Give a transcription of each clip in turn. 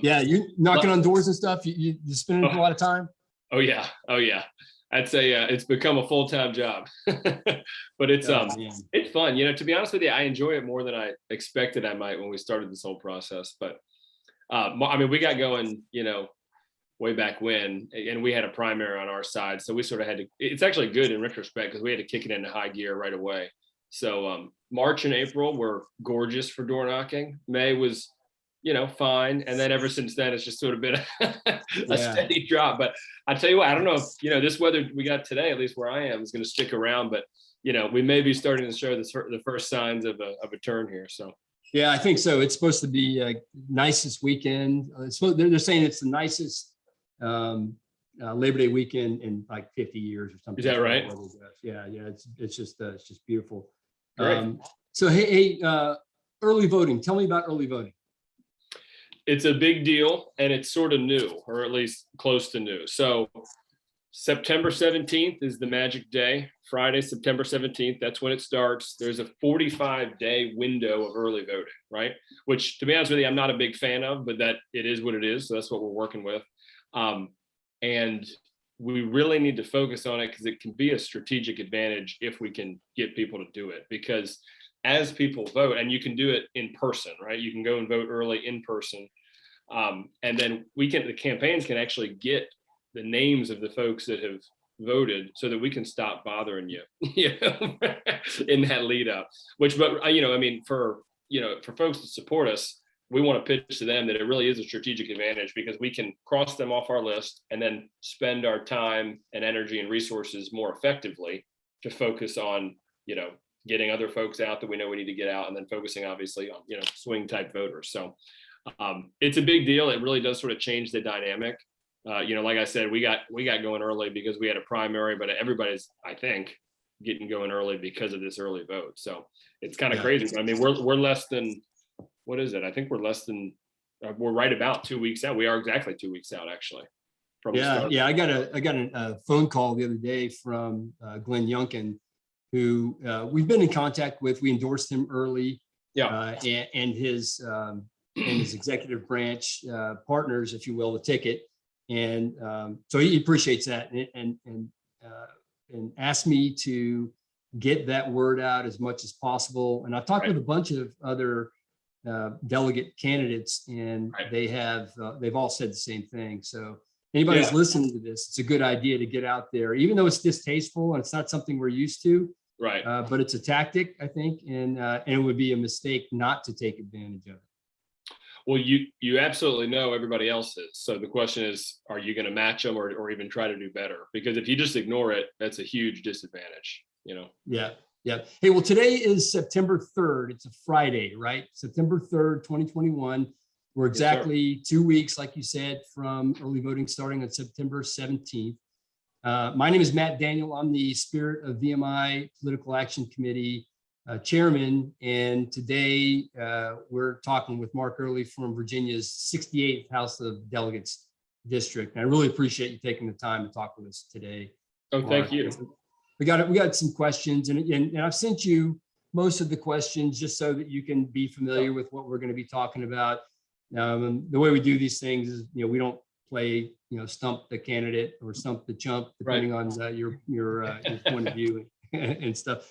Yeah, you knocking on doors and stuff. You spending a lot of time. Oh yeah. I'd say it's become a full-time job, but it's fun. To be honest with you, I enjoy it more than I expected I might when we started this whole process. But I mean, we got going, way back when, and we had a primary on our side, so we sort of had to. It's actually good in retrospect because we had to kick it into high gear right away. So March and April were gorgeous for door knocking. May was fine. And then ever since then, it's just sort of been a steady drop. But I tell you what, I don't know if, this weather we got today, at least where I am, is going to stick around. But, we may be starting to show the first signs of a turn here. So. Yeah, I think so. It's supposed to be nicest weekend. They're saying it's the nicest Labor Day weekend in like 50 years or something. Is that right? Yeah. It's just beautiful. Great. So, hey, early voting. Tell me about early voting. It's a big deal, and it's sort of new, or at least close to new. So September 17th is the magic day. Friday, September 17th, that's when it starts. There's a 45-day window of early voting, right? Which, to be honest with you, I'm not a big fan of, but that it is what it is. So that's what we're working with. And we really need to focus on it because it can be a strategic advantage if we can get people to do it. Because as people vote, and you can do it in person, right? You can go and vote early in person. And then the campaigns can actually get the names of the folks that have voted so that we can stop bothering you, in that lead up, for folks to support us, we want to pitch to them that it really is a strategic advantage because we can cross them off our list and then spend our time and energy and resources more effectively to focus on, getting other folks out that we know we need to get out, and then focusing obviously on, swing type voters. So it's a big deal. It really does sort of change the dynamic. Like I said, we got going early because we had a primary, but everybody's, I think, getting going early because of this early vote. So it's kind of crazy. I mean, we're less than, what is it? I think we're right about 2 weeks out. We are exactly 2 weeks out, actually. Yeah. I got a phone call the other day from Glenn Youngkin, who we've been in contact with. We endorsed him early. Yeah. And his executive branch partners, if you will, the ticket. And so he appreciates that and asked me to get that word out as much as possible. And I've talked with a bunch of other delegate candidates, and they've all said the same thing. So anybody who's listening to this, it's a good idea to get out there, even though it's distasteful and it's not something we're used to. Right. But it's a tactic, I think, and it would be a mistake not to take advantage of it. Well, you absolutely know everybody else is. So the question is, are you going to match them or even try to do better? Because if you just ignore it, that's a huge disadvantage, Yeah. Hey, well, today is September 3rd. It's a Friday, right? September 3rd, 2021. We're exactly 2 weeks, like you said, from early voting starting on September 17th. My name is Matt Daniel. I'm the Spirit of VMI Political Action Committee chairman, and today we're talking with Mark Earley from Virginia's 68th House of Delegates district. And I really appreciate you taking the time to talk with us today. Oh, Mark. Thank you. We got some questions, and I've sent you most of the questions just so that you can be familiar with what we're going to be talking about. The way we do these things is, we don't play, stump the candidate or stump the chump, depending on your point of view and stuff.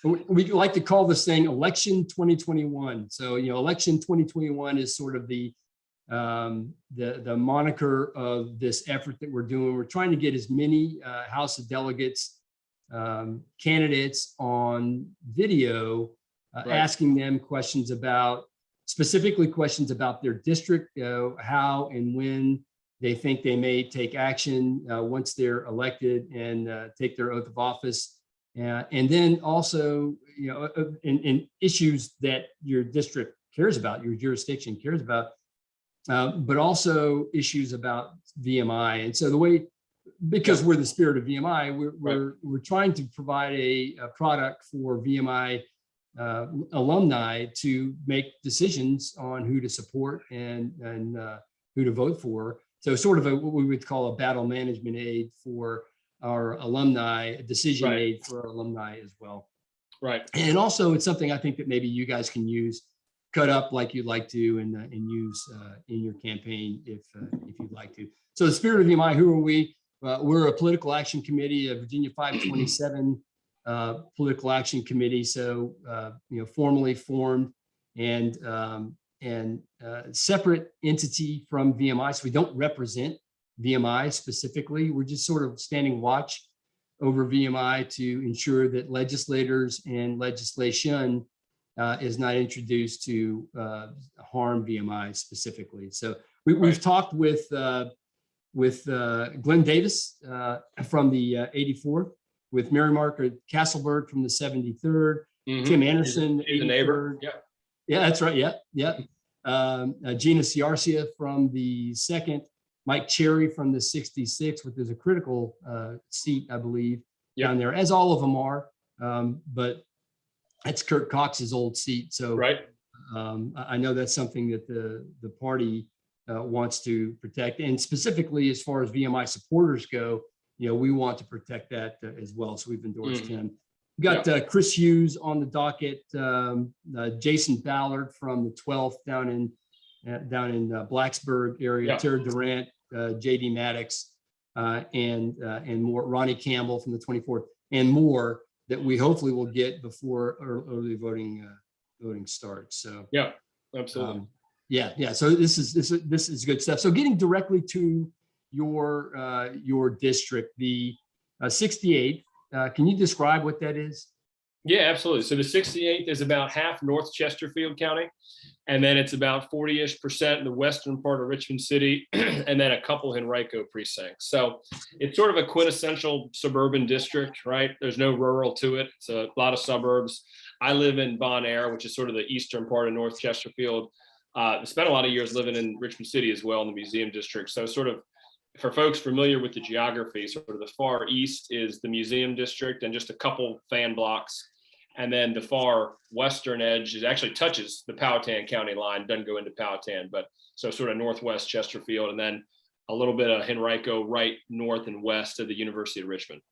We like to call this thing Election 2021. So, Election 2021 is sort of the moniker of this effort that we're doing. We're trying to get as many House of Delegates candidates on video, asking them specifically questions about their district, how and when they think they may take action once they're elected and take their oath of office. And then also, in issues that your district cares about, your jurisdiction cares about, but also issues about VMI. And so because we're the Spirit of VMI, we're trying to provide a product for VMI alumni to make decisions on who to support and who to vote for. So sort of what we would call a battle management aid for our alumni, a decision aid for our alumni as well. Right. And also it's something I think that maybe you guys can use cut up like you'd like to and use in your campaign if you'd like to. So the spirit of VMI, who are we? We're a political action committee, a Virginia 527 political action committee. So, formally formed and separate entity from VMI. So we don't represent VMI specifically. We're just sort of standing watch over VMI to ensure that legislators and legislation is not introduced to harm VMI specifically. So we've talked with Glenn Davis from the 84th, with Mary Margaret Castleberg from the 73rd, Tim Anderson, he's a neighbor. Yeah, that's right. Yeah. Gina Ciarcia from the 2nd, Mike Cherry from the 66th, which is a critical seat, I believe, down there, as all of them are. But that's Kurt Cox's old seat. So I know that's something that the party wants to protect. And specifically, as far as VMI supporters go, we want to protect that as well. So we've endorsed him. We've got Chris Hughes on the docket, Jason Ballard from the 12th down in Blacksburg area, Tara Durant, JD Maddox, and more, Ronnie Campbell from the 24th, and more that we hopefully will get before early voting starts. So absolutely. So this is good stuff. So getting directly to your district, the 68th. Can you describe what that is? Yeah, absolutely. So the 68th is about half North Chesterfield County, and then it's about 40-ish% in the western part of Richmond City, and then a couple Henrico precincts. So it's sort of a quintessential suburban district, right? There's no rural to it. It's a lot of suburbs. I live in Bon Air, which is sort of the eastern part of North Chesterfield. Spent a lot of years living in Richmond City as well in the museum district. So sort of, for folks familiar with the geography, sort of the far east is the museum district and just a couple fan blocks. And then the far western edge actually touches the Powhatan County line, doesn't go into Powhatan, but so sort of northwest Chesterfield, and then a little bit of Henrico right north and west of the University of Richmond.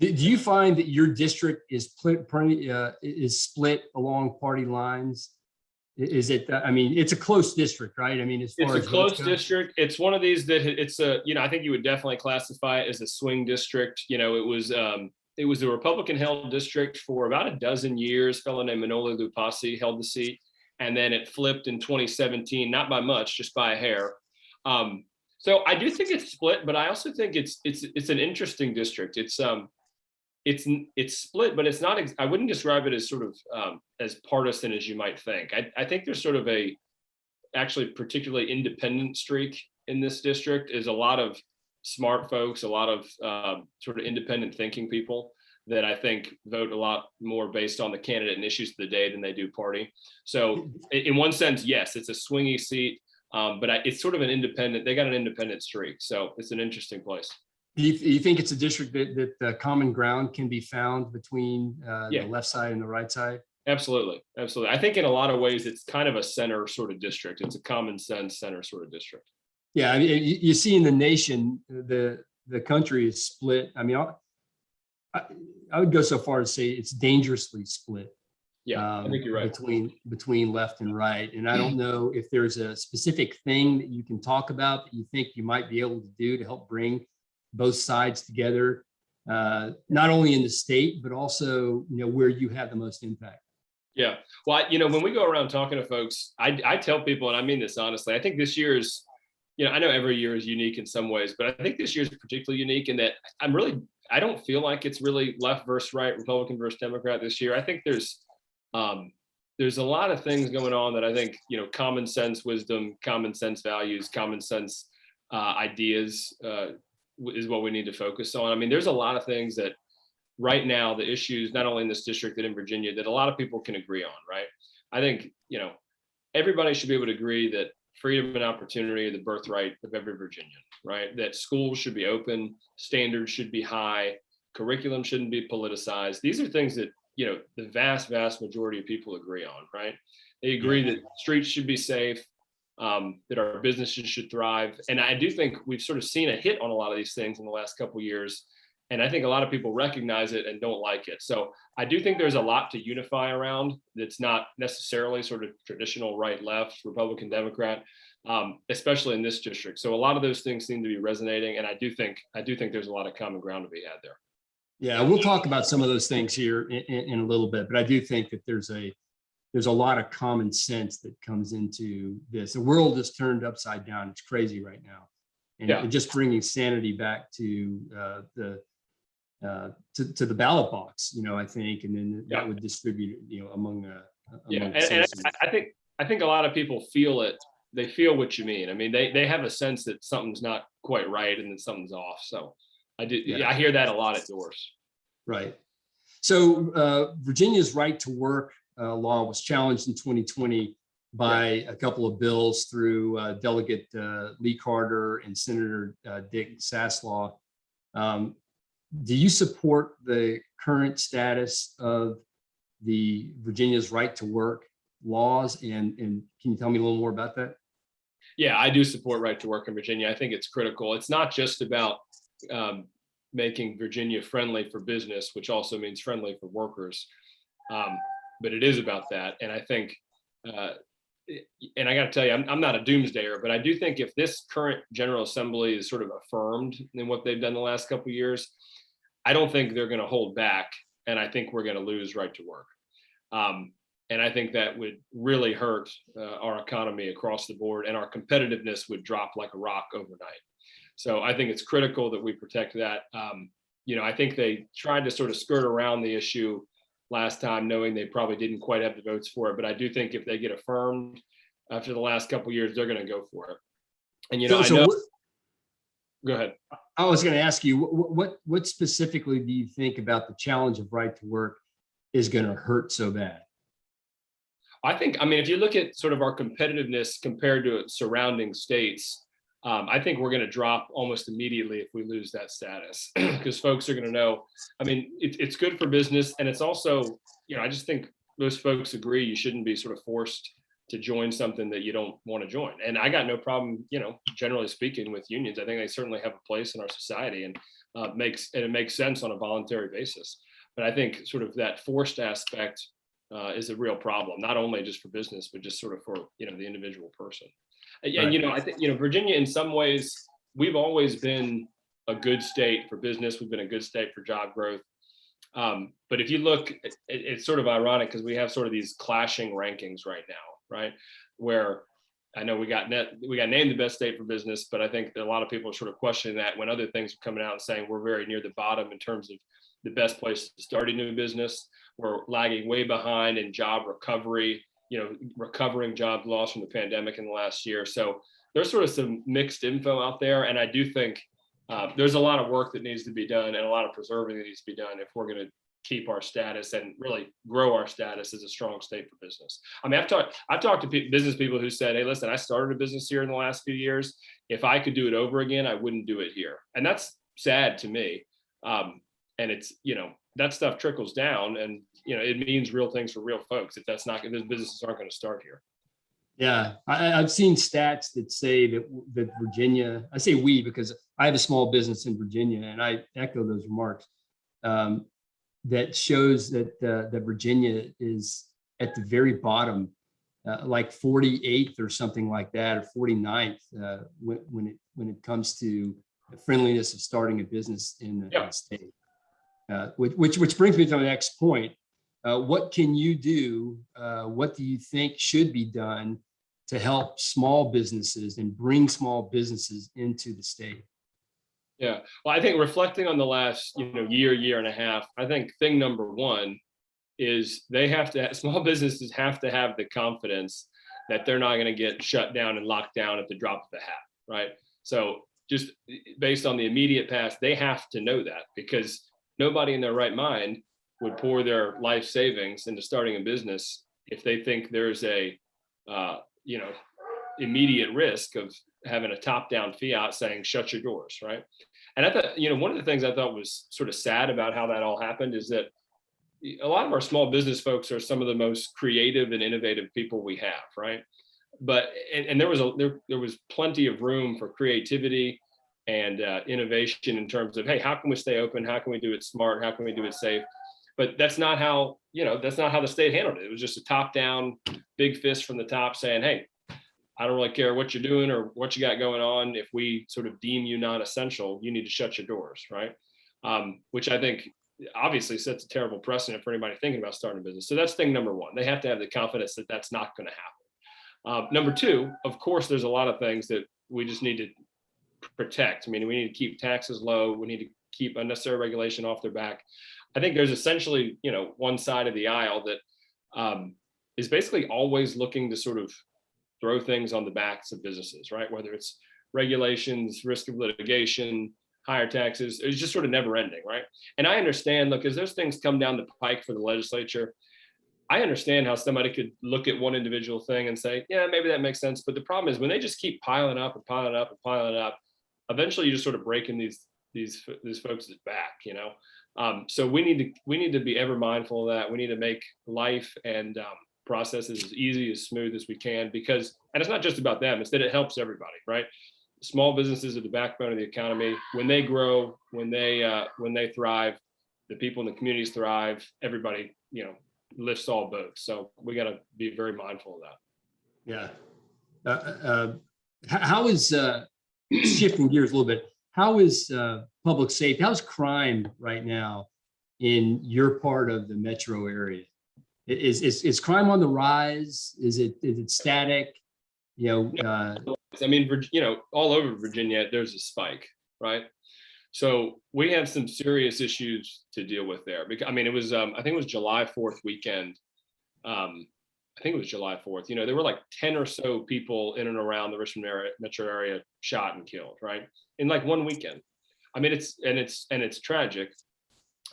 Do you find that your district is split along party lines? Is it? I mean, it's a close district, right? I mean, as far as it's a close district. It's one of these that it's a, I think you would definitely classify it as a swing district. It was a Republican-held district for about a dozen years. A fellow named Manolo Lupasi held the seat, and then it flipped in 2017, not by much, just by a hair. So I do think it's split, but I also think it's an interesting district. It's split, but it's not. I wouldn't describe it as sort of as partisan as you might think. I think there's sort of actually particularly independent streak in this district. Is a lot of smart folks, a lot of sort of independent thinking people that I think vote a lot more based on the candidate and issues of the day than they do party. So in one sense, yes, it's a swingy seat, but it's sort of an independent. They got an independent streak, so it's an interesting place. Do you think it's a district that common ground can be found between the left side and the right side? Absolutely. I think in a lot of ways, it's kind of a center sort of district. It's a common sense center sort of district. Yeah, I mean, you see in the nation, the country is split. I mean, I would go so far as say it's dangerously split. Yeah, I think you're right. Between left and right. And I don't know if there's a specific thing that you can talk about that you think you might be able to do to help bring both sides together, not only in the state, but also, where you have the most impact. Yeah. Well, when we go around talking to folks, I tell people, and I mean this honestly, I think this year is, I know every year is unique in some ways, but I think this year is particularly unique in that I don't feel like it's really left versus right, Republican versus Democrat this year. I think there's a lot of things going on that I think, common sense wisdom, common sense values, common sense ideas is what we need to focus on. I mean, there's a lot of things that right now, the issues, not only in this district, but in Virginia, that a lot of people can agree on, right? I think, everybody should be able to agree that freedom and opportunity are the birthright of every Virginian, right? That schools should be open, standards should be high, curriculum shouldn't be politicized. These are things that, the vast, vast majority of people agree on, right? They agree that streets should be safe, that our businesses should thrive. And I do think we've sort of seen a hit on a lot of these things in the last couple of years. And I think a lot of people recognize it and don't like it. So I do think there's a lot to unify around that's not necessarily sort of traditional right, left, Republican, Democrat, especially in this district. So a lot of those things seem to be resonating. And I do think there's a lot of common ground to be had there. Yeah, we'll talk about some of those things here in a little bit, but I do think that there's a lot of common sense that comes into this. The world is turned upside down. It's crazy right now. And just bringing sanity back to the ballot box, I think, and then that would distribute, among citizens. And I think a lot of people feel it. They feel what you mean. I mean, they have a sense that something's not quite right and that something's off. So I hear that a lot at doors. Right. So Virginia's right to work law was challenged in 2020 by a couple of bills through Delegate Lee Carter and Senator Dick Saslaw. Do you support the current status of the Virginia's right to work laws? And can you tell me a little more about that? Yeah, I do support right to work in Virginia. I think it's critical. It's not just about making Virginia friendly for business, which also means friendly for workers. But it is about that. And I think, and I got to tell you, I'm not a doomsdayer, but I do think if this current General Assembly is sort of affirmed in what they've done the last couple of years, I don't think they're going to hold back. And I think we're going to lose right to work. And I think that would really hurt our economy across the board, and our competitiveness would drop like a rock overnight. So I think it's critical that we protect that. I think they tried to sort of skirt around the issue last time, knowing they probably didn't quite have the votes for it. But I do think if they get affirmed after the last couple of years, they're going to go for it. And, go ahead. I was going to ask you, what specifically do you think about the challenge of right to work is going to hurt so bad? I mean, if you look at sort of our competitiveness compared to surrounding states, I think we're going to drop almost immediately if we lose that status, because folks are going to know. I mean, it's good for business, and it's also, I just think most folks agree you shouldn't be sort of forced to join something that you don't want to join. And I got no problem, generally speaking, with unions. I think they certainly have a place in our society, and it makes sense on a voluntary basis. But I think sort of that forced aspect is a real problem, not only just for business, but just sort of for the individual person. And I think Virginia, in some ways, we've always been a good state for business. We've been a good state for job growth. But if you look, it's sort of ironic because we have sort of these clashing rankings right now, right? Where I know we got named the best state for business, but I think that a lot of people are sort of questioning that when other things are coming out and saying we're very near the bottom in terms of the best place to start a new business. We're lagging way behind in job recovery, recovering jobs lost from the pandemic in the last year. So there's sort of some mixed info out there. And I do think there's a lot of work that needs to be done and a lot of preserving that needs to be done if we're going to keep our status and really grow our status as a strong state for business. I mean, I've talked to business people who said, hey, listen, I started a business here in the last few years. If I could do it over again, I wouldn't do it here. And that's sad to me. And it's, that stuff trickles down, and, it means real things for real folks. If those businesses aren't going to start here. Yeah. I've seen stats that say that Virginia, I say we, because I have a small business in Virginia, and I echo those remarks, that shows that Virginia is at the very bottom, like 48th or something like that, or 49th, when it comes to the friendliness of starting a business in the state. Which brings me to the next point. What can you do? What do you think should be done to help small businesses and bring small businesses into the state? Yeah, well, I think reflecting on the last year and a half, I think thing number one is small businesses have to have the confidence that they're not going to get shut down and locked down at the drop of a hat, right? So just based on the immediate past, they have to know that, because nobody in their right mind would pour their life savings into starting a business if they think there's a immediate risk of having a top-down fiat saying shut your doors, right? And I thought, one of the things I thought was sort of sad about how that all happened is that a lot of our small business folks are some of the most creative and innovative people we have, right? But and there was plenty of room for creativity and innovation in terms of, hey, how can we stay open? How can we do it smart? How can we do it safe? But that's not how, that's not how the state handled it. It was just a top down, big fist from the top saying, hey, I don't really care what you're doing or what you got going on. If we sort of deem you non-essential, you need to shut your doors, right? Which I think obviously sets a terrible precedent for anybody thinking about starting a business. So that's thing number one. They have to have the confidence that that's not going to happen. Number two, of course, there's a lot of things that we just need to protect. I mean, we need to keep taxes low. We need to keep unnecessary regulation off their back. I think there's essentially, one side of the aisle that is basically always looking to sort of throw things on the backs of businesses, right? Whether it's regulations, risk of litigation, higher taxes, it's just sort of never ending, right? And I understand, look, as those things come down the pike for the legislature, I understand how somebody could look at one individual thing and say, yeah, maybe that makes sense. But the problem is when they just keep piling up and piling up and piling up, eventually you're just sort of breaking these folks' back, So we need to be ever mindful of that. We need to make life and processes as easy, as smooth as we can, because, and it's not just about them, it's that it helps everybody, right? Small businesses are the backbone of the economy. When they grow, when they thrive, the people in the communities thrive, everybody, lifts all boats. So we got to be very mindful of that. Yeah. How is, shifting gears a little bit, how is public safety, how's crime right now in your part of the metro area? Is crime on the rise? Is it static? I mean, all over Virginia, there's a spike, right? So we have some serious issues to deal with there. Because I mean, it was, I think it was July 4th weekend. I think it was July 4th. There were like 10 or so people in and around the Richmond metro area shot and killed, right? In like one weekend. I mean, it's tragic.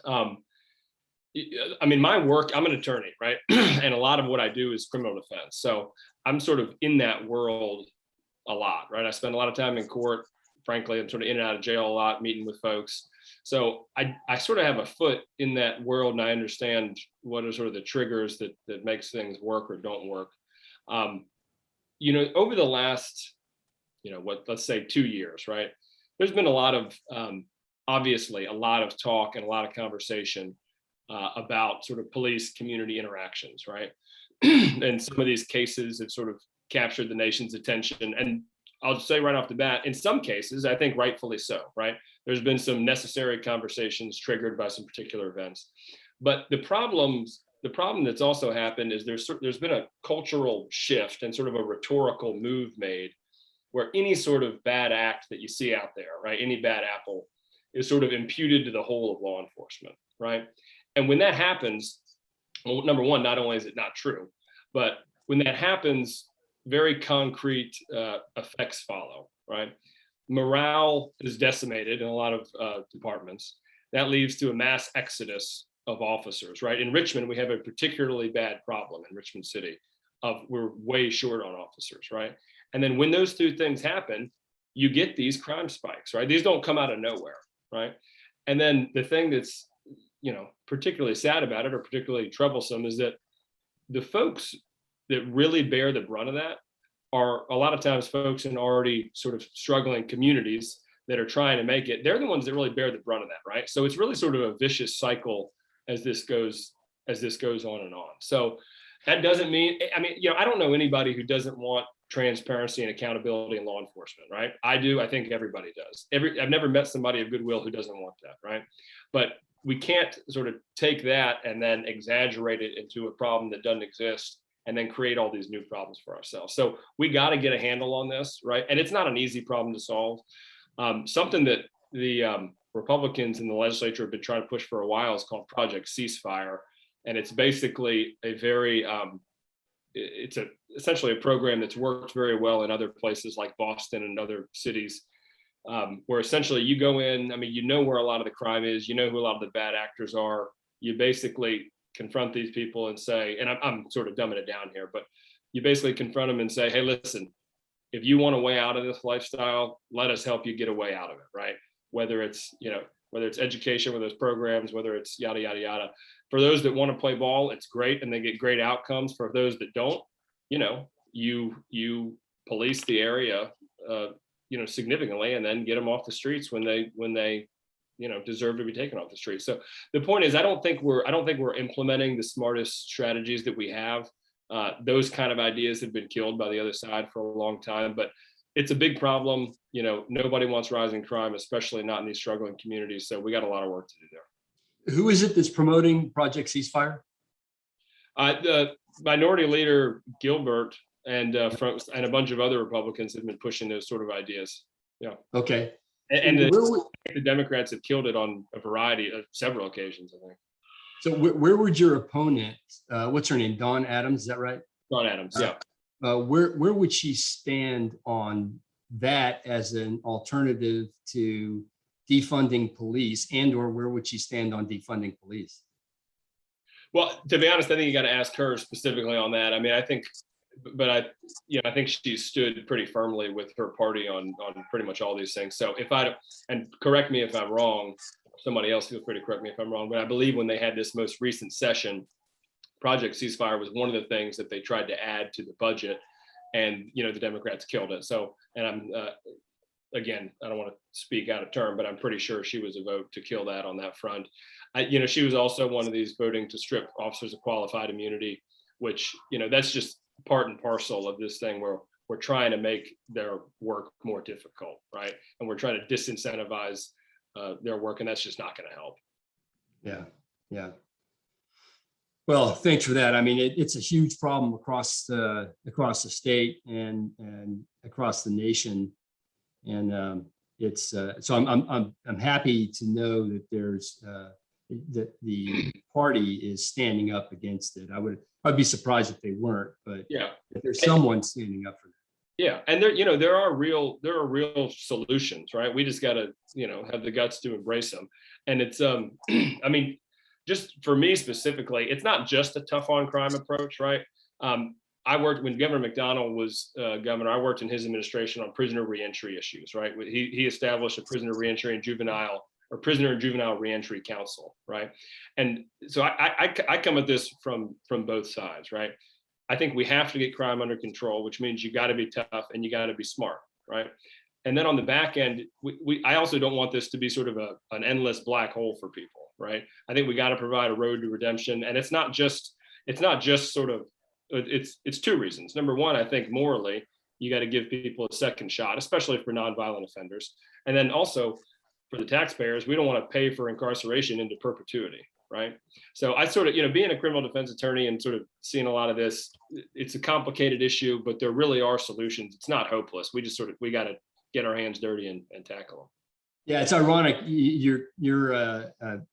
I mean, my work, I'm an attorney, right? And a lot of what I do is criminal defense. So I'm sort of in that world a lot, right? I spend a lot of time in court. Frankly, I'm sort of in and out of jail a lot, meeting with folks. So I sort of have a foot in that world, and I understand what are sort of the triggers that makes things work or don't work. Over the last, let's say 2 years, right? There's been a lot of, obviously, a lot of talk and a lot of conversation about sort of police community interactions, right? And some of these cases have sort of captured the nation's attention. And I'll say right off the bat, in some cases, I think rightfully so, right? There's been some necessary conversations triggered by some particular events. But the problem that's also happened is there's been a cultural shift and sort of a rhetorical move made where any sort of bad act that you see out there, right? Any bad apple is sort of imputed to the whole of law enforcement, right? And when that happens, well, number one, not only is it not true, but when that happens, very concrete effects follow, right? Morale is decimated in a lot of departments. That leads to a mass exodus of officers, right? In Richmond, we have a particularly bad problem in Richmond City we're way short on officers, right? And then when those two things happen, you get these crime spikes, right? These don't come out of nowhere, right? And then the thing that's, particularly sad about it or particularly troublesome is that the folks that really bear the brunt of that are a lot of times folks in already sort of struggling communities that are trying to make it. They're the ones that really bear the brunt of that, right? So it's really sort of a vicious cycle as this goes on and on. So that doesn't mean, I don't know anybody who doesn't want transparency and accountability in law enforcement, right? I do. I think everybody does. I've never met somebody of goodwill who doesn't want that, right? But we can't sort of take that and then exaggerate it into a problem that doesn't exist and then create all these new problems for ourselves. So we got to get a handle on this, right? And it's not an easy problem to solve. Something that the Republicans in the legislature have been trying to push for a while is called Project Ceasefire. And it's basically a very, essentially a program that's worked very well in other places like Boston and other cities, where essentially you go in, where a lot of the crime is, who a lot of the bad actors are. You basically confront these people and say, and I'm sort of dumbing it down here, but you basically confront them and say, hey, listen, if you want a way out of this lifestyle, let us help you get a way out of it, right? Whether it's education, whether it's programs, whether it's yada, yada, yada. For those that want to play ball, it's great and they get great outcomes. For those that don't, you police the area significantly, and then get them off the streets when they deserve to be taken off the street. So the point is, I don't think we're implementing the smartest strategies that we have. Those kind of ideas have been killed by the other side for a long time, but it's a big problem. Nobody wants rising crime, especially not in these struggling communities. So we got a lot of work to do there. Who is it that's promoting Project Ceasefire? The minority leader Gilbert and a bunch of other Republicans have been pushing those sort of ideas. Yeah. Okay. And the Democrats have killed it on several occasions, I think. So where would your opponent, what's her name, Dawn Adams, is that right? Dawn Adams, yeah. Where would she stand on that as an alternative to defunding police, or where would she stand on defunding police? Well, to be honest, I think you got to ask her specifically on that. I mean, I think she stood pretty firmly with her party on pretty much all these things. So and correct me if I'm wrong, somebody else feel free to correct me if I'm wrong, but I believe when they had this most recent session, Project Ceasefire was one of the things that they tried to add to the budget, and the Democrats killed it. So, and I'm again, I don't want to speak out of turn, but I'm pretty sure she was a vote to kill that on that front. She was also one of these voting to strip officers of qualified immunity, which that's just part and parcel of this thing where we're trying to make their work more difficult, right? And we're trying to disincentivize their work, and that's just not going to help. Yeah. Well, thanks for that. I mean, it's a huge problem across the state and across the nation, and it's so I'm happy to know that there's that the party is standing up against it. I'd be surprised if they weren't, but yeah, if there's someone standing up for that. Yeah, and there are real solutions, right? We just got to have the guts to embrace them. And it's I mean, just for me specifically, it's not just a tough on crime approach, right? I worked when Governor McDonnell was governor. I worked in his administration on prisoner reentry issues, right? He established a prisoner reentry and prisoner and juvenile reentry council, right? And so I come at this from both sides, right? I think we have to get crime under control, which means you got to be tough and you got to be smart, right? And then on the back end, I also don't want this to be sort of an endless black hole for people, right? I think we got to provide a road to redemption, and it's not just sort of it's two reasons. Number one, I think morally, you got to give people a second shot, especially for nonviolent offenders, and then also for the taxpayers, we don't want to pay for incarceration into perpetuity. Right. So I sort of, being a criminal defense attorney and sort of seeing a lot of this, it's a complicated issue, but there really are solutions. It's not hopeless. We just we got to get our hands dirty and tackle them. Yeah, it's ironic. You're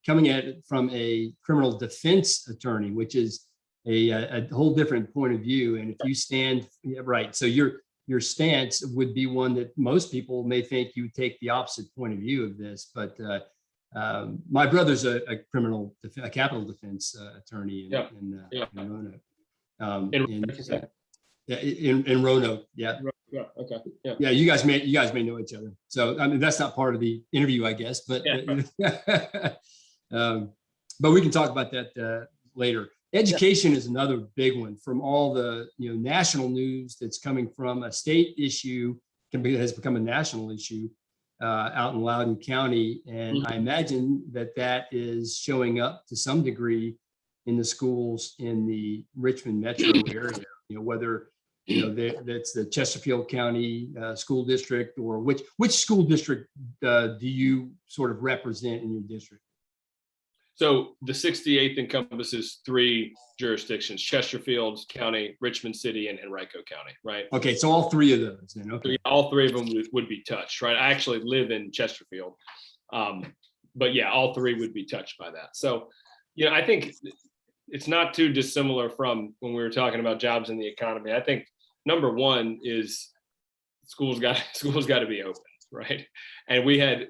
coming at it from a criminal defense attorney, which is a whole different point of view. And if you stand right, so your stance would be one that most people may think you take the opposite point of view of this, but my brother's a capital defense attorney in Roanoke. In Roanoke, yeah. Yeah. Okay. Yeah. Yeah. You guys may know each other. So I mean, that's not part of the interview, I guess. But but we can talk about that later. Education is another big one. From all the national news that's coming from a state issue has become a national issue. Out in Loudoun County, and I imagine that is showing up to some degree in the schools in the Richmond metro area. Whether that's the Chesterfld County school district, or which school district do you sort of represent in your district? So the 68th encompasses three jurisdictions: Chesterfld County, Richmond City, and Henrico County, right? Okay, so all three of those then, okay. All three of them would be touched, right? I actually live in Chesterfld. But yeah, all three would be touched by that. So, I think it's not too dissimilar from when we were talking about jobs in the economy. I think number one is schools got to be open, right? And we had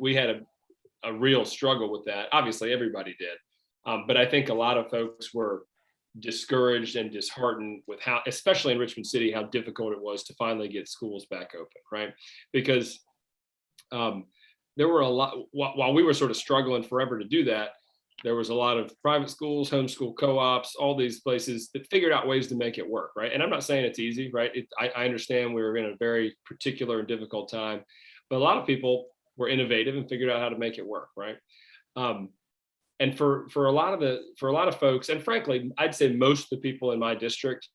a real struggle with that. Obviously, everybody did. But I think a lot of folks were discouraged and disheartened with how, especially in Richmond City, how difficult it was to finally get schools back open, right? Because there were a lot, while we were sort of struggling forever to do that, there was a lot of private schools, homeschool co-ops, all these places that figured out ways to make it work, right? And I'm not saying it's easy, right? I understand we were in a very particular and difficult time, but a lot of people were innovative and figured out how to make it work, right? And for a lot of folks, and frankly, I'd say most of the people in my district,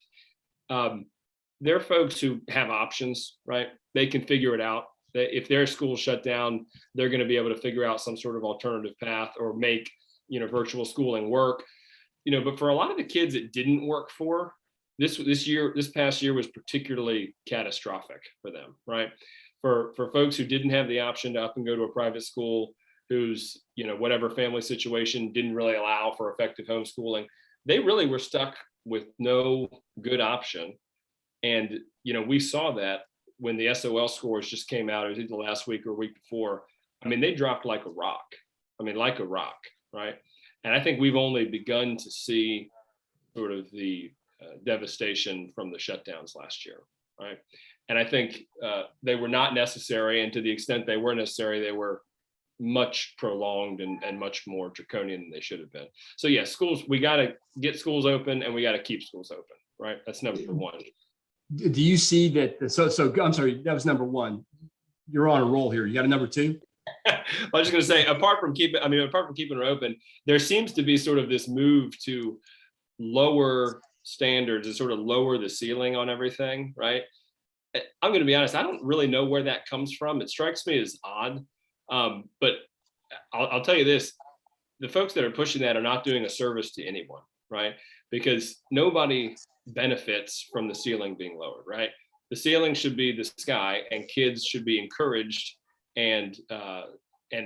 they're folks who have options, right? They can figure it out. If their school shut down, they're going to be able to figure out some sort of alternative path or make, virtual schooling work. But for a lot of the kids it didn't work for, this past year was particularly catastrophic for them, right? For folks who didn't have the option to up and go to a private school, whose, whatever family situation didn't really allow for effective homeschooling, they really were stuck with no good option. And, we saw that when the SOL scores just came out, it was either last week or week before. I mean, they dropped like a rock. Right? And I think we've only begun to see sort of the devastation from the shutdowns last year, right? And I think they were not necessary, and to the extent they were necessary, they were much prolonged and much more draconian than they should have been. So yeah, schools, we got to get schools open, and we got to keep schools open, right? That's number one. Do you see that? So I'm sorry, that was number one. You're on a roll here. You got a number two? I was just going to say, apart from keeping her open, there seems to be sort of this move to lower standards and sort of lower the ceiling on everything, right? I'm going to be honest, I don't really know where that comes from. It strikes me as odd, but I'll tell you this: the folks that are pushing that are not doing a service to anyone, right? Because nobody benefits from the ceiling being lowered, right? The ceiling should be the sky, and kids should be encouraged and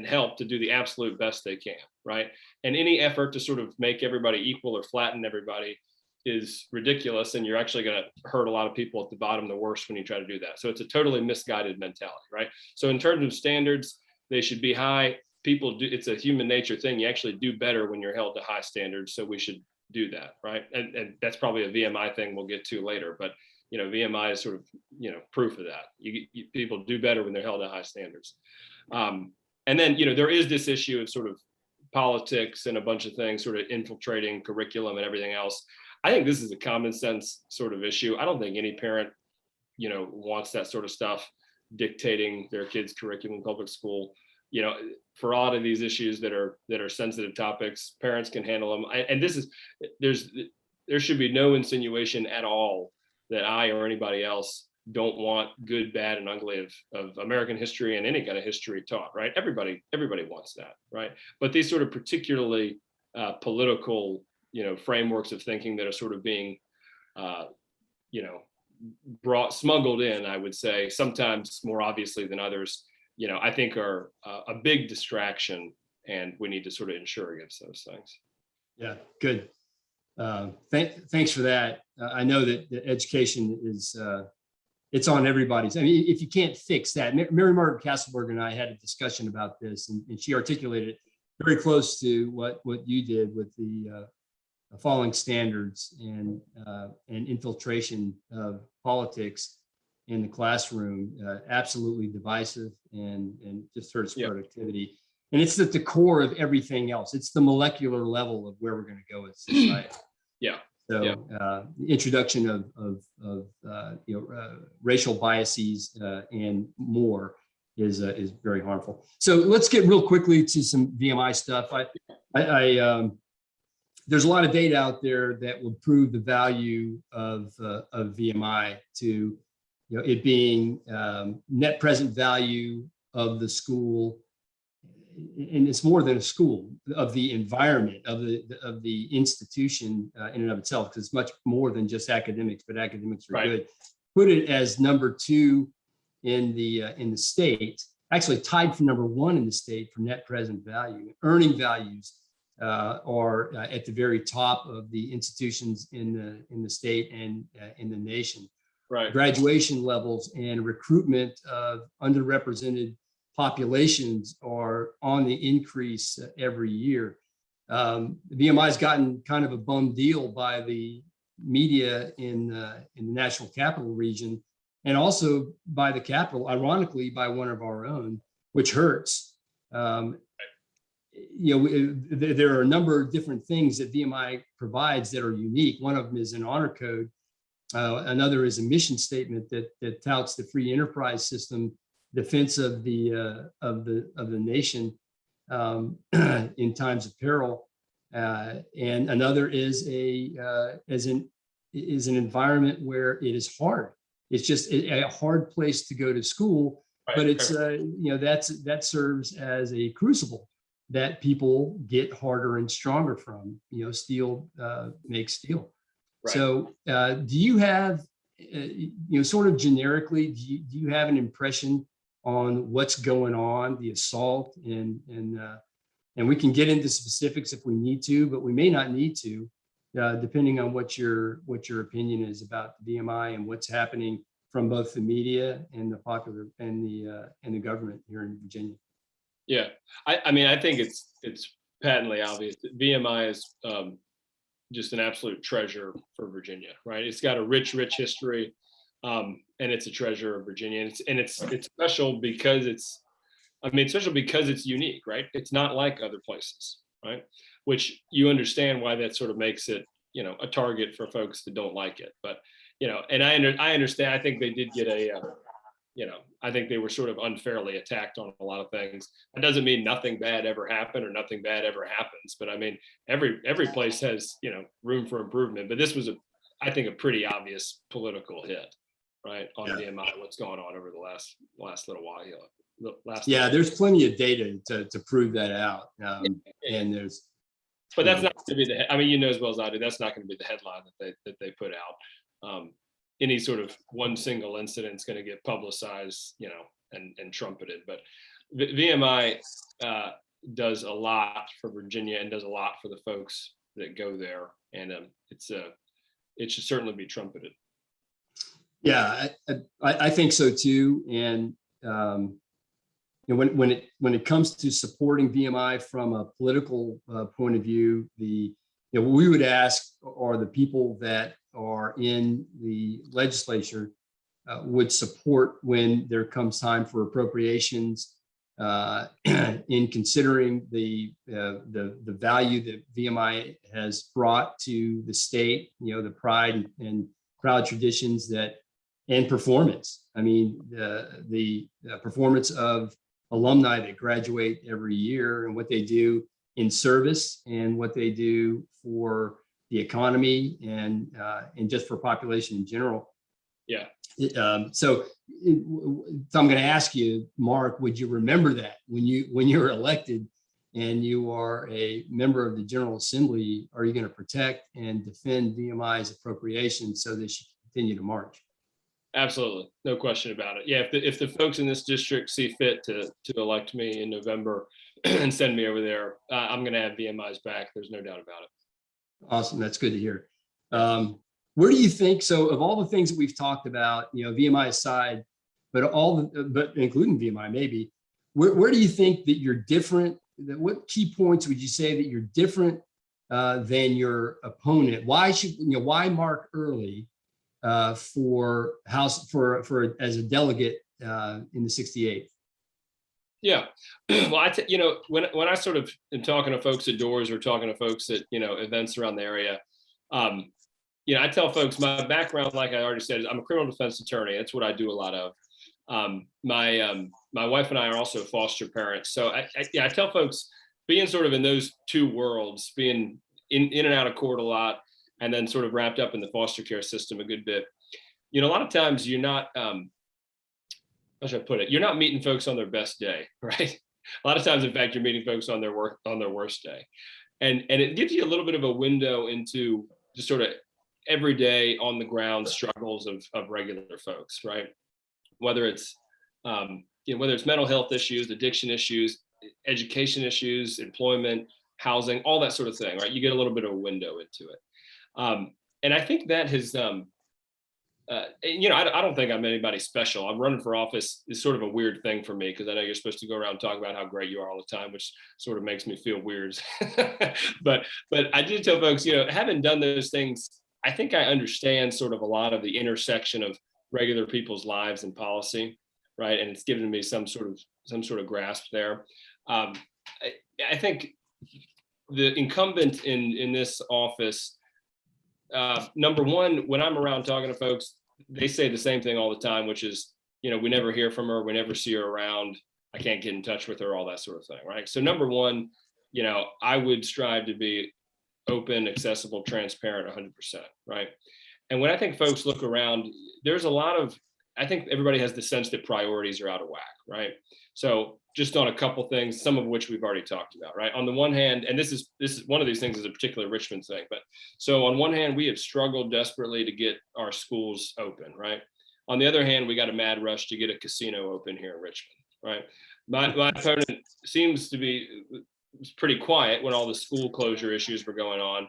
help to do the absolute best they can, right? And any effort to sort of make everybody equal or flatten everybody is ridiculous, and you're actually going to hurt a lot of people at the bottom the worst when you try to do that. So it's a totally misguided mentality, right? So in terms of standards, they should be high. People do, it's a human nature thing. You actually do better when you're held to high standards. So we should do that, right? And that's probably a VMI thing we'll get to later, but VMI is sort of, proof of that. People do better when they're held to high standards. And then, there is this issue of sort of politics and a bunch of things sort of infiltrating curriculum and everything else. I think this is a common sense sort of issue. I don't think any parent, wants that sort of stuff dictating their kids' curriculum in public school. For a lot of these issues that are sensitive topics, parents can handle them. And there should be no insinuation at all that I or anybody else don't want good, bad, and ugly of American history and any kind of history taught, right? Everybody wants that, right? But these sort of particularly political, frameworks of thinking that are sort of being, smuggled in, I would say, sometimes more obviously than others, I think are a big distraction, and we need to sort of ensure against those things. Yeah, good. Thanks for that. I know that the education is, it's on everybody's. I mean, if you can't fix that, Mary Margaret Castleberg and I had a discussion about this, and she articulated it very close to what you did with the falling standards and infiltration of politics in the classroom. Absolutely divisive and just hurts productivity. And it's at the core of everything else. It's the molecular level of where we're going to go as society. Yeah. So the introduction of racial biases and more is very harmful. So let's get real quickly to some VMI stuff. There's a lot of data out there that would prove the value of VMI to it being net present value of the school. And it's more than a school, of the environment, of the institution in and of itself, because it's much more than just academics, but academics are good. Put it as number 2 in the state, actually tied for number 1 in the state for net present value. Earning values are at the very top of the institutions in the state and in the nation. Right. Graduation levels and recruitment of underrepresented populations are on the increase every year. VMI has gotten kind of a bum deal by the media in the National Capital Region, and also by the Capitol, ironically, by one of our own, which hurts. There are a number of different things that VMI provides that are unique. One of them is an honor code. Another is a mission statement that touts the free enterprise system defense of the nation in times of peril, and another is an environment where it is hard. It's just a hard place to go to school, Right. but it's that serves as a crucible that people get harder and stronger from. Steel makes steel. Right. So do you have, sort of generically, do you have an impression on what's going on, the assault, and we can get into specifics if we need to, but we may not need to, depending on what your opinion is about the VMI and what's happening from both the media and the popular and the government here in Virginia. Yeah, I mean, I think it's patently obvious that VMI is just an absolute treasure for Virginia, right? It's got a rich history, and it's a treasure of Virginia. And it's special because it's unique, right? It's not like other places, right? Which you understand why that sort of makes it, a target for folks that don't like it. But, and I understand, I think they did get I think they were sort of unfairly attacked on a lot of things. That doesn't mean nothing bad ever happened or nothing bad ever happens. But I mean, every place has, room for improvement. But this was I think a pretty obvious political hit, right, on VMI, what's going on over the last little while. There's plenty of data to prove that out. And there's, but that's not going to be I mean, as well as I do, that's not going to be the headline that they put out. Any sort of one single incident is going to get publicized, and trumpeted. But VMI does a lot for Virginia and does a lot for the folks that go there, and it should certainly be trumpeted. Yeah, I think so too. And when it comes to supporting VMI from a political point of view, what we would ask are the people that are in the legislature would support when there comes time for appropriations, in considering the value that VMI has brought to the state, the pride and proud traditions and performance. I mean, the performance of alumni that graduate every year and what they do in service and what they do for the economy and just for population in general. Yeah. So I'm going to ask you, Mark, would you remember that when you're elected and you are a member of the General Assembly? Are you going to protect and defend VMI's appropriations so that she can continue to march? Absolutely, no question about it. Yeah, if the folks in this district see fit to elect me in November and send me over there, I'm going to have VMI's back. There's no doubt about it. Awesome, that's good to hear. Where do you think, so of all the things that we've talked about, VMI aside, but including VMI maybe, where do you think that you're different? What key points would you say that you're different than your opponent? Why Mark Earley for as a delegate in the 68th? Yeah, well, when I sort of am talking to folks at doors or talking to folks at events around the area, I tell folks my background, like I already said, is I'm a criminal defense attorney. That's what I do a lot of. My wife and I are also foster parents, so I tell folks, being sort of in those two worlds, being in and out of court a lot, and then sort of wrapped up in the foster care system a good bit. A lot of times you're not. How should I put it? You're not meeting folks on their best day, right? A lot of times, in fact, you're meeting folks on their worst day, and it gives you a little bit of a window into just sort of everyday on the ground struggles of regular folks, right? Whether it's mental health issues, addiction issues, education issues, employment, housing, all that sort of thing, right? You get a little bit of a window into it, and I think that has. I don't think I'm anybody special. I'm running for office is sort of a weird thing for me because I know you're supposed to go around and talk about how great you are all the time, which sort of makes me feel weird. but I do tell folks, having done those things, I think I understand sort of a lot of the intersection of regular people's lives and policy, right? And it's given me some sort of grasp there. I think the incumbent in this office. Number one, when I'm around talking to folks, they say the same thing all the time, which is we never hear from her, we never see her around, I can't get in touch with her, all that sort of thing, right? So number one, I would strive to be open, accessible, transparent 100%, right? And when I think folks look around, there's a lot of, I think everybody has the sense that priorities are out of whack, right? So just on a couple things, some of which we've already talked about, right? On the one hand, and this is one of these things is a particular Richmond thing, but so on one hand, we have struggled desperately to get our schools open, right? On the other hand, we got a mad rush to get a casino open here in Richmond, right? My opponent seems to be pretty quiet when all the school closure issues were going on.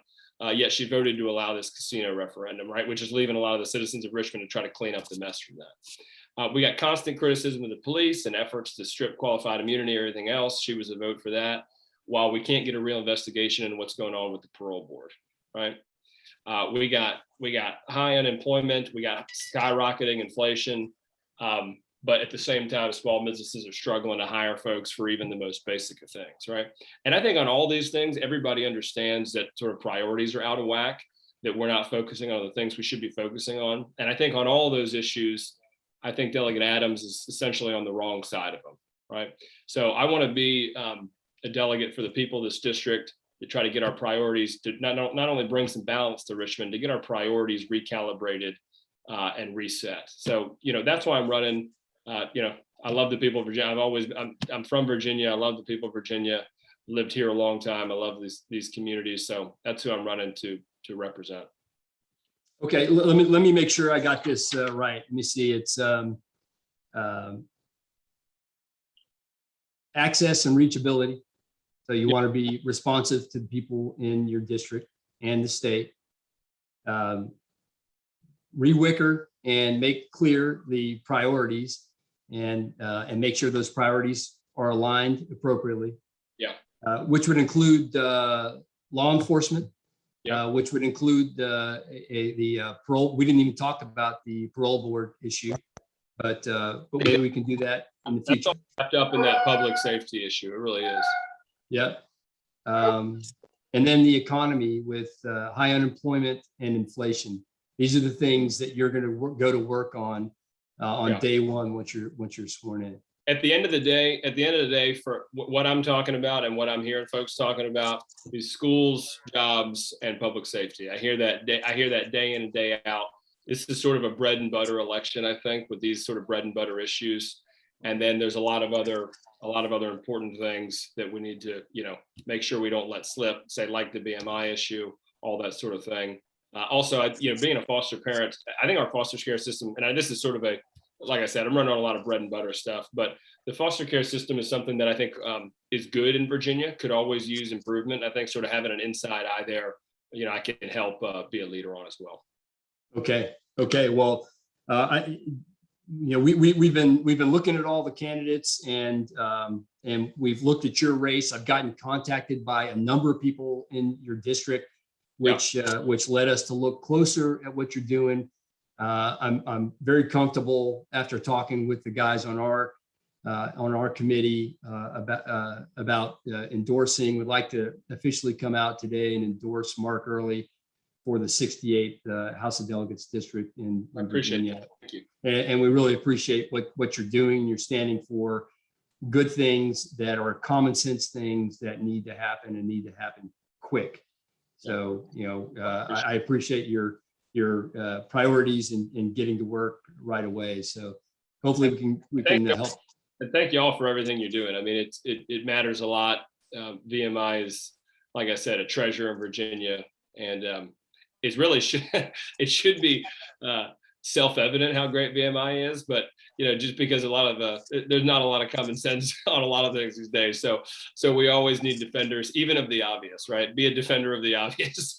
Yet she voted to allow this casino referendum, right? Which is leaving a lot of the citizens of Richmond to try to clean up the mess from that. We got constant criticism of the police and efforts to strip qualified immunity or everything else. She was a vote for that, while we can't get a real investigation into what's going on with the parole board, right? We got high unemployment, we got skyrocketing inflation, but at the same time, small businesses are struggling to hire folks for even the most basic of things, right? And I think on all these things, everybody understands that sort of priorities are out of whack, that we're not focusing on the things we should be focusing on. And I think on all those issues, I think Delegate Adams is essentially on the wrong side of them, right? So I want to be a delegate for the people of this district to try to get our priorities to not only bring some balance to Richmond, to get our priorities recalibrated and reset. So, that's why I'm running. I love the people of Virginia. I'm from Virginia. I love the people of Virginia. Lived here a long time. I love these communities. So that's who I'm running to represent. Okay, let me make sure I got this right. Let me see. It's access and reachability. So you want to be responsive to the people in your district and the state. Rewicker and make clear the priorities and make sure those priorities are aligned appropriately. Yeah. Which would include law enforcement. Yeah. Which would include the parole. We didn't even talk about the parole board issue, but maybe we can do that in the future. That's all wrapped up in that public safety issue. It really is. Yeah. And then the economy with high unemployment and inflation. These are the things that you're going to go to work on day one once you're sworn in. At the end of the day, for what I'm talking about and what I'm hearing folks talking about is schools, jobs, and public safety. I hear that day in and day out. This is sort of a bread and butter election, I think, with these sort of bread and butter issues. And then there's a lot of other important things that we need to, make sure we don't let slip, say like the BMI issue, all that sort of thing. Also, being a foster parent, I think our foster care system, and this is sort of like I said, I'm running on a lot of bread and butter stuff, but the foster care system is something that I think is good in Virginia, could always use improvement. I think sort of having an inside eye there, I can help be a leader on as well. Okay. Well, we've been looking at all the candidates and we've looked at your race. I've gotten contacted by a number of people in your district, which led us to look closer at what you're doing. I'm very comfortable after talking with the guys on our committee about endorsing. Would like to officially come out today and endorse Mark Earley for the 68th House of Delegates district in Virginia. That. Thank you. And we really appreciate what you're doing. You're standing for good things that are common sense things that need to happen and need to happen quick. So, I appreciate your priorities in getting to work right away. So hopefully we can help. And thank you all for everything you're doing. I mean, it matters a lot. VMI is, like I said, a treasure in Virginia, and it's really it should be self-evident how great VMI is, but just because there's not a lot of common sense on a lot of things these days. So we always need defenders, even of the obvious, right? Be a defender of the obvious.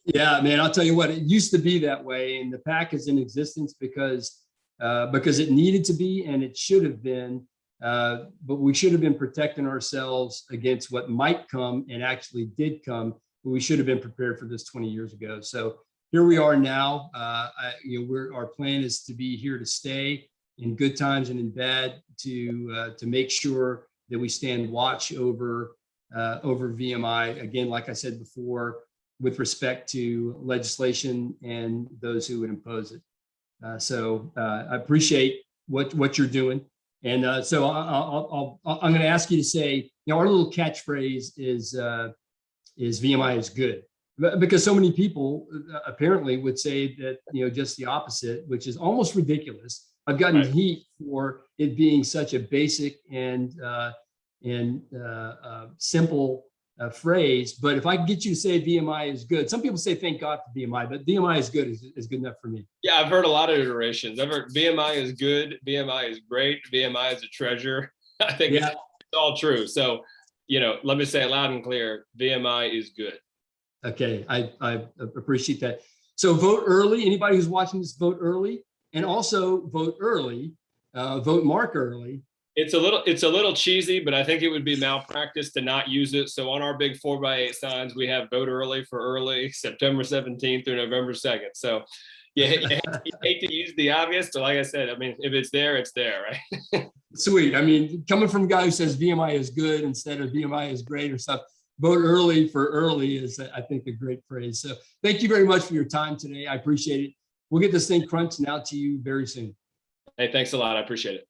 Yeah, man, I'll tell you what, it used to be that way, and the PAC is in existence because it needed to be and it should have been, but we should have been protecting ourselves against what might come and actually did come, but we should have been prepared for this 20 years ago. So here we are now. Our plan is to be here to stay in good times and in bad, to make sure that we stand watch over VMI. Again, like I said before, with respect to legislation and those who would impose it. So I appreciate what you're doing. And so I'm going to ask you to say, our little catchphrase is VMI is good, because so many people apparently would say that, just the opposite, which is almost ridiculous. I've gotten heat for it being such a basic and simple phrase, but if I can get you to say VMI is good, some people say thank God for VMI, but VMI is good is good enough for me. Yeah, I've heard a lot of iterations. I've heard VMI is good, VMI is great, VMI is a treasure. I think it's all true. So, let me say it loud and clear, VMI is good. Okay, I appreciate that. So vote early. Anybody who's watching this, vote early, and also vote early. Vote Mark early. It's a little cheesy, but I think it would be malpractice to not use it. So on our big 4x8 signs, we have vote early for early, September 17th through November 2nd. So you hate to use the obvious, but like I said, if it's there, it's there, right? Sweet. Coming from a guy who says VMI is good instead of VMI is great or stuff, vote early for early is, I think, a great phrase. So thank you very much for your time today. I appreciate it. We'll get this thing crunched and out to you very soon. Hey, thanks a lot. I appreciate it.